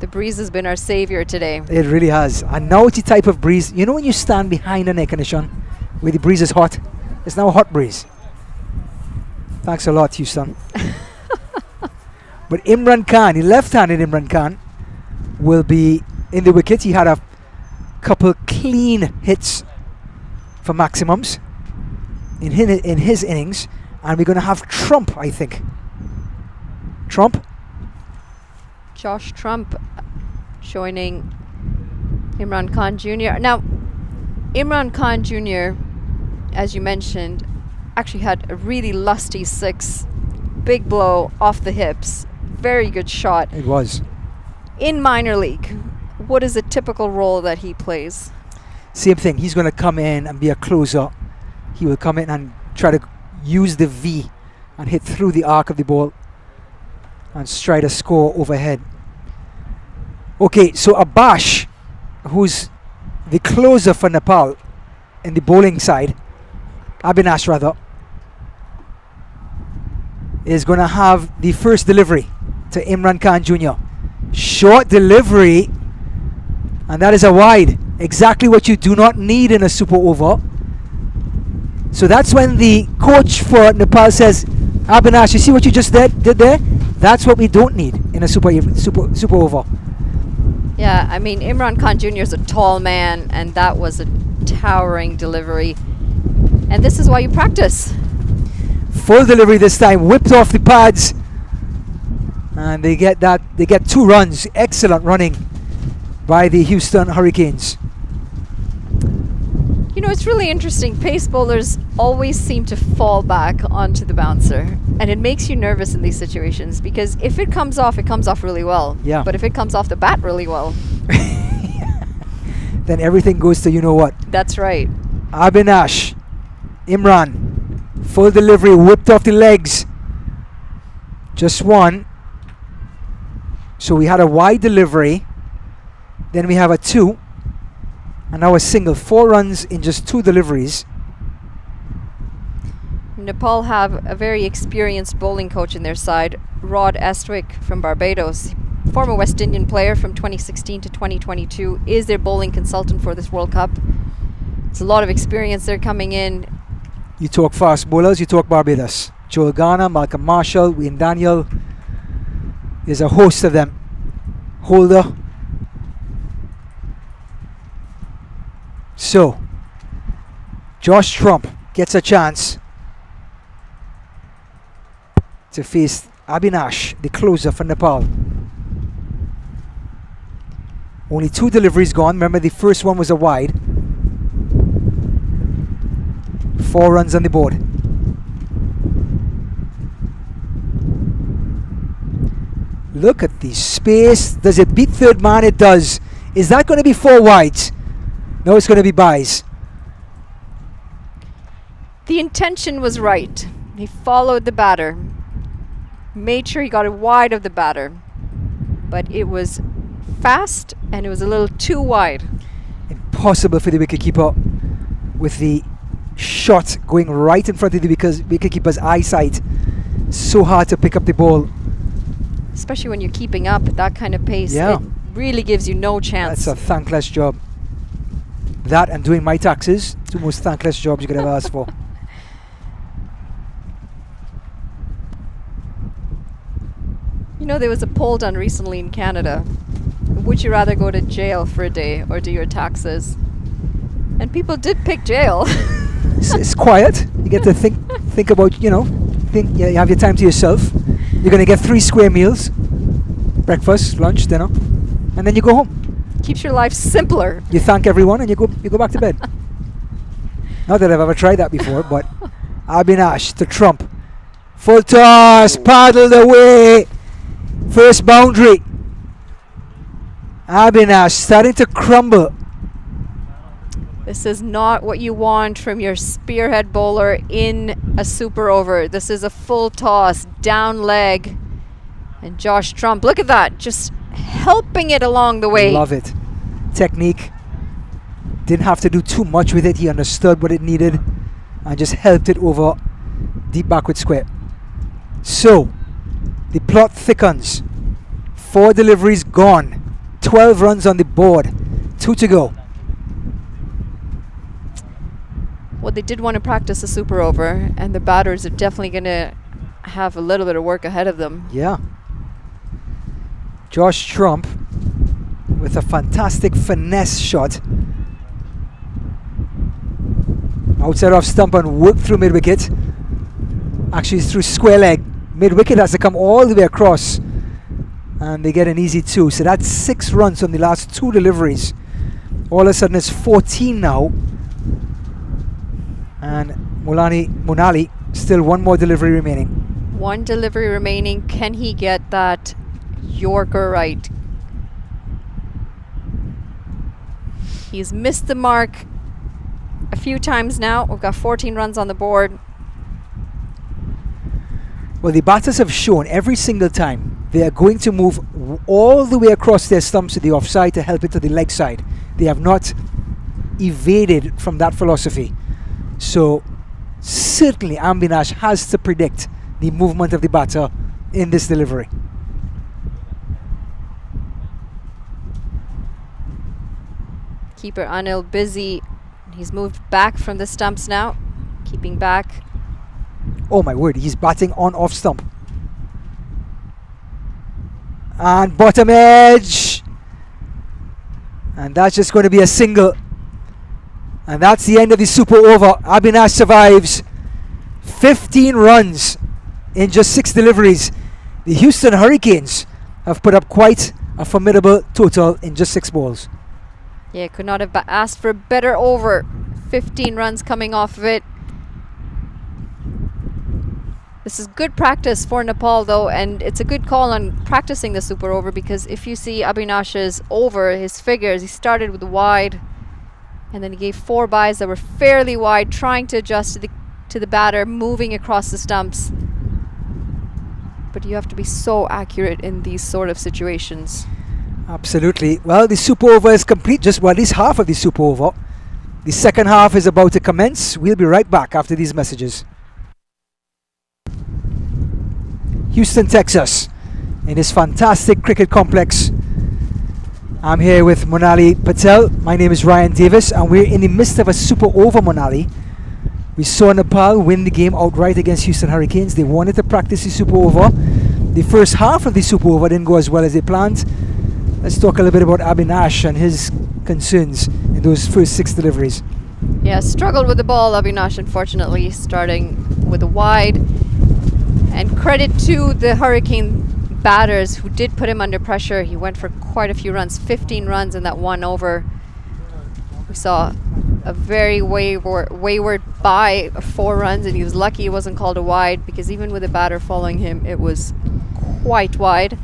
The breeze has been our savior today. It really has. And now it's the type of breeze, you know when you stand behind an air condition where the breeze is hot? It's now a hot breeze. Thanks a lot, Houston. But Imran Khan, the left-handed Imran Khan, will be in the wicket. He had a couple clean hits for maximums in his innings. And we're going to have Trump, I think. Trump? Josh Trump joining Imran Khan Jr. Now, Imran Khan Jr., as you mentioned, actually had a really lusty six. Big blow off the hips. Very good shot. It was. In minor league, what is a typical role that he plays? Same thing. He's going to come in and be a closer. He will come in and try to use the V and hit through the arc of the ball and stride a score overhead. Okay, so Abash, who's the closer for Nepal in the bowling side, Abinash rather, is going to have the first delivery to Imran Khan Jr. Short delivery, and that is a wide. Exactly what you do not need in a super over. So that's when the coach for Nepal says, Abinash, you see what you just did there? That's what we don't need in a super over. Yeah, I mean, Imran Khan Jr. is a tall man, and that was a towering delivery. And this is why you practice. Full delivery this time, whipped off the pads. And they get 2 runs. Excellent running by the Houston Hurricanes. You know, it's really interesting. Pace bowlers always seem to fall back onto the bouncer. And it makes you nervous in these situations because if it comes off really well. Yeah. But if it comes off the bat really well, then everything goes to you know what. That's right. Abinash, Imran, full delivery, whipped off the legs. Just one. So we had a wide delivery. Then we have a 2. And now a single. 4 runs in just 2 deliveries. Nepal have a very experienced bowling coach in their side, Rod Estwick from Barbados. Former West Indian player from 2016 to 2022 is their bowling consultant for this World Cup. It's a lot of experience they're coming in. You talk fast bowlers, you talk Barbados. Joel Garner, Malcolm Marshall, Wayne Daniel. There's a host of them. Holder. So, Josh Trump gets a chance to face Abinash, the closer for Nepal. Only 2 deliveries gone. Remember, the first one was a wide. 4 runs on the board. Look at the space. Does it beat third man? It does. Is that going to be 4 wides? No, it's going to be buys. The intention was right. He followed the batter. Made sure he got it wide of the batter. But it was fast and it was a little too wide. Impossible for the wicketkeeper with the shot going right in front of the wicketkeeper's eyesight. So hard to pick up the ball. Especially when you're keeping up at that kind of pace. Yeah. It really gives you no chance. That's a thankless job. That and doing my taxes, 2 most thankless jobs you could ever ask for. You know, there was a poll done recently in Canada. Would you rather go to jail for a day or do your taxes? And people did pick jail. It's quiet. You get to think about, you have your time to yourself. You're going to get 3 square meals. Breakfast, lunch, dinner. And then you go home. Keeps your life simpler. You thank everyone and you go back to bed. Not that I've ever tried that before, but Abinash to Trump. Full toss, paddled away. First boundary. Abinash starting to crumble. This is not what you want from your spearhead bowler in a super over. This is a full toss, down leg. And Josh Trump, look at that, just helping it along the way. Love it. Technique. Didn't have to do too much with it. He understood what it needed and just helped it over deep backward square. So, the plot thickens. 4 deliveries gone. 12 runs on the board. 2 to go. Well, they did want to practice a super over, and the batters are definitely going to have a little bit of work ahead of them. Yeah. Josh Trump with a fantastic finesse shot. Outside off stump and worked through mid-wicket. Actually through square leg. Mid-wicket has to come all the way across. And they get an easy 2. So that's 6 runs on the last 2 deliveries. All of a sudden it's 14 now. And Monali, still 1 more delivery remaining. 1 delivery remaining. Can he get that Yorker right? He's missed the mark a few times now. We've got 14 runs on the board. Well, the batters have shown every single time they are going to move all the way across their stumps to the offside to help it to the leg side. They have not evaded from that philosophy. So certainly Abinash has to predict the movement of the batter in this delivery. Keeper Anil busy. He's moved back from the stumps now. Keeping back. Oh my word, he's batting on off stump. And bottom edge. And that's just going to be a single. And that's the end of the super over. Abinash survives. 15 runs in just 6 deliveries. The Houston Hurricanes have put up quite a formidable total in just 6 balls. Yeah, could not have asked for a better over. 15 runs coming off of it. This is good practice for Nepal though, and it's a good call on practicing the super over, because if you see Abinash's over, his figures, he started with the wide and then he gave 4 byes that were fairly wide, trying to adjust to the batter, moving across the stumps. But you have to be so accurate in these sort of situations. Absolutely. Well, the super over is complete. Just at least half of the super over. The second half is about to commence. We'll be right back after these messages. Houston, Texas, in this fantastic cricket complex. I'm here with Monali Patel. My name is Ryan Davis, and we're in the midst of a super over, Monali. We saw Nepal win the game outright against Houston Hurricanes. They wanted to practice the super over. The first half of the super over didn't go as well as they planned. Let's talk a little bit about Abinash and his concerns in those first 6 deliveries. Yeah, struggled with the ball, Abinash, unfortunately, starting with a wide. And credit to the Hurricane batters who did put him under pressure. He went for quite a few runs, 15 runs in that 1 over. We saw a very wayward bye of 4 runs, and he was lucky it wasn't called a wide, because even with a batter following him, it was quite wide.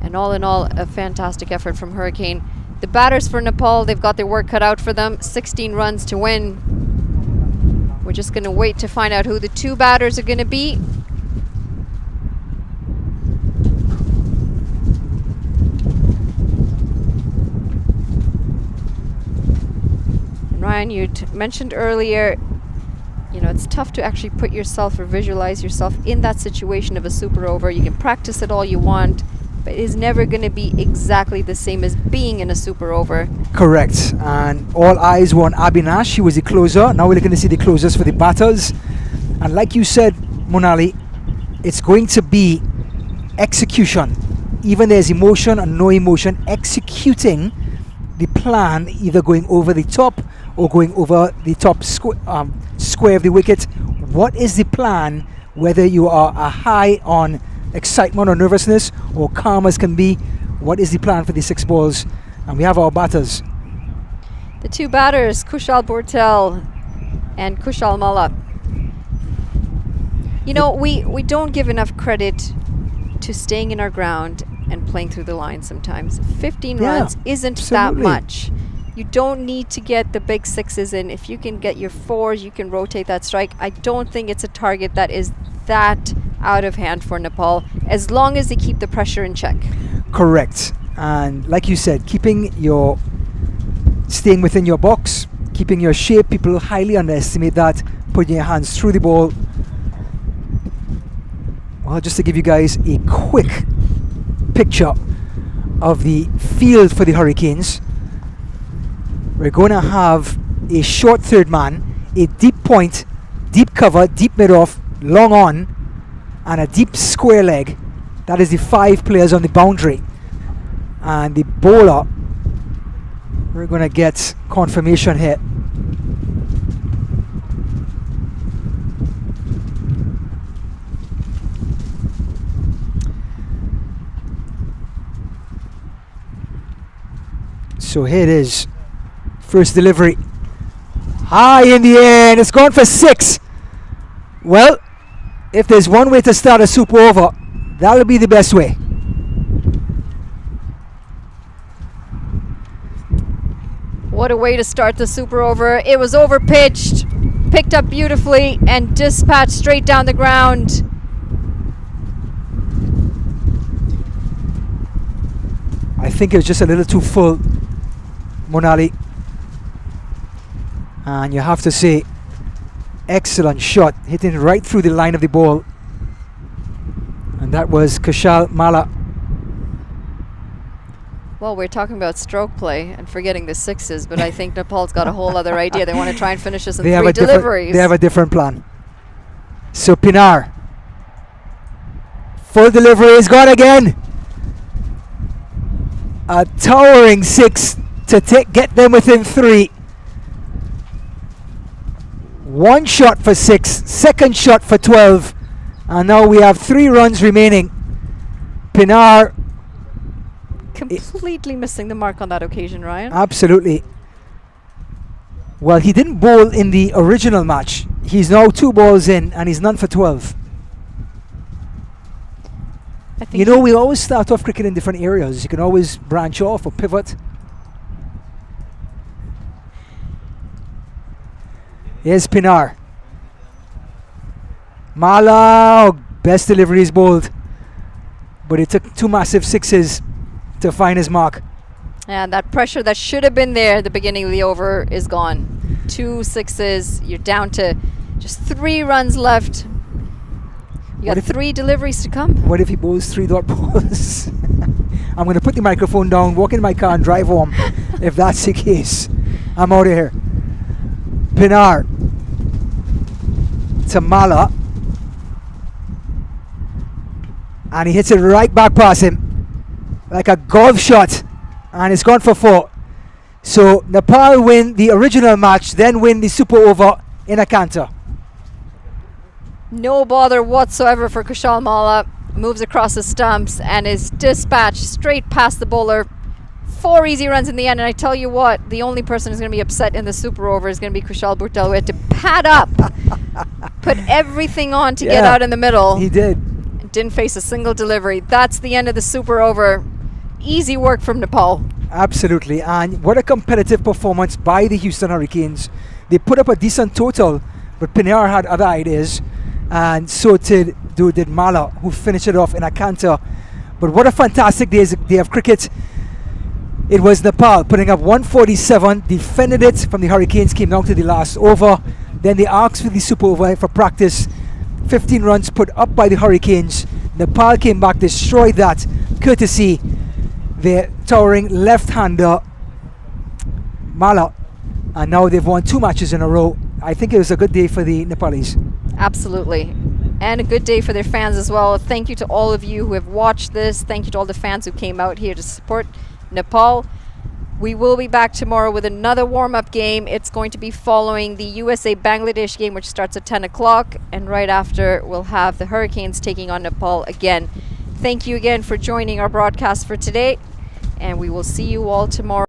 And all in all, a fantastic effort from Hurricane. The batters for Nepal, they've got their work cut out for them. 16 runs to win. We're just going to wait to find out who the 2 batters are going to be. And Ryan, you mentioned earlier, you know, it's tough to actually put yourself or visualize yourself in that situation of a super over. You can practice it all you want, but it is never going to be exactly the same as being in a super over. Correct. And all eyes were on Abinash. He was the closer. Now we're looking to see the closers for the batters. And like you said, Monali, it's going to be execution. Even there's emotion and no emotion, executing the plan, either going over the top or going over the top square of the wicket. What is the plan, whether you are a high on excitement or nervousness or calm as can be? What is the plan for the 6 balls? And we have our batters. The 2 batters, Kushal Bortel and Kushal Malla. You know, we don't give enough credit to staying in our ground and playing through the line sometimes. 15 runs isn't absolutely. that much. You don't need to get the big 6s in. If you can get your 4s, you can rotate that strike. I don't think it's a target that is that out of hand for Nepal, as long as they keep the pressure in check. Correct. And like you said, staying within your box, keeping your shape. People highly underestimate that, putting your hands through the ball. Well, just to give you guys a quick picture of the field for the Hurricanes. We're going to have a short third man, a deep point, deep cover, deep mid-off, long on, and a deep square leg. That is the 5 players on the boundary. And the bowler, we're going to get confirmation here. So here it is. First delivery. High in the air, and it's gone for 6. Well, if there's one way to start a super over, that'll be the best way. What a way to start the super over. It was over pitched, picked up beautifully, and dispatched straight down the ground. I think it was just a little too full, Monali. And you have to say, excellent shot, hitting right through the line of the ball. And that was Kushal Mala. Well, we're talking about stroke play and forgetting the 6s, but I think Nepal's got a whole other idea. They want to try and finish this in 3 deliveries. They have a different plan. So Pinar. Full delivery is gone again. A towering 6 to get them within 3. One shot for 6, second shot for 12, and now we have 3 runs remaining. Pinar completely missing the mark on that occasion, Ryan. Absolutely. Well, he didn't bowl in the original match. He's now 2 balls in, and he's none for 12. I think you know, we always start off cricket in different areas. You can always branch off or pivot. Here's Pinar. Mala, best delivery is bowled. But it took 2 massive 6s to find his mark. And that pressure that should have been there at the beginning of the over is gone. 2 6s, you're down to just 3 runs left. You got 3 deliveries to come. What if he bowls 3 dot balls? I'm going to put the microphone down, walk in my car and drive home if that's the case. I'm out of here. Pinar to Mala, and he hits it right back past him like a golf shot, and it's gone for 4. So Nepal win the original match, then win the super over in a canter. No bother whatsoever for Kushal Mala. Moves across the stumps and is dispatched straight past the bowler. 4 easy runs in the end, and I tell you what, the only person who's going to be upset in the super over is going to be Kushal Bhurtel, who had to pad up, put everything on to get out in the middle. He did. And didn't face a single delivery. That's the end of the super over. Easy work from Nepal. Absolutely, and what a competitive performance by the Houston Hurricanes. They put up a decent total, but Pinar had other ideas, and so did Mala, who finished it off in a canter. But what a fantastic day of cricket. It was Nepal putting up 147, defended it from the Hurricanes, came down to the last over. Then they asked for the super over for practice. 15 runs put up by the Hurricanes. Nepal came back, destroyed that, courtesy their towering left-hander Mala. And now they've won 2 matches in a row. I think it was a good day for the Nepalis. Absolutely. And a good day for their fans as well. Thank you to all of you who have watched this. Thank you to all the fans who came out here to support Nepal. We will be back tomorrow with another warm-up game. It's going to be following the USA-Bangladesh game, which starts at 10 o'clock. And right after, we'll have the Hurricanes taking on Nepal again. Thank you again for joining our broadcast for today. And we will see you all tomorrow.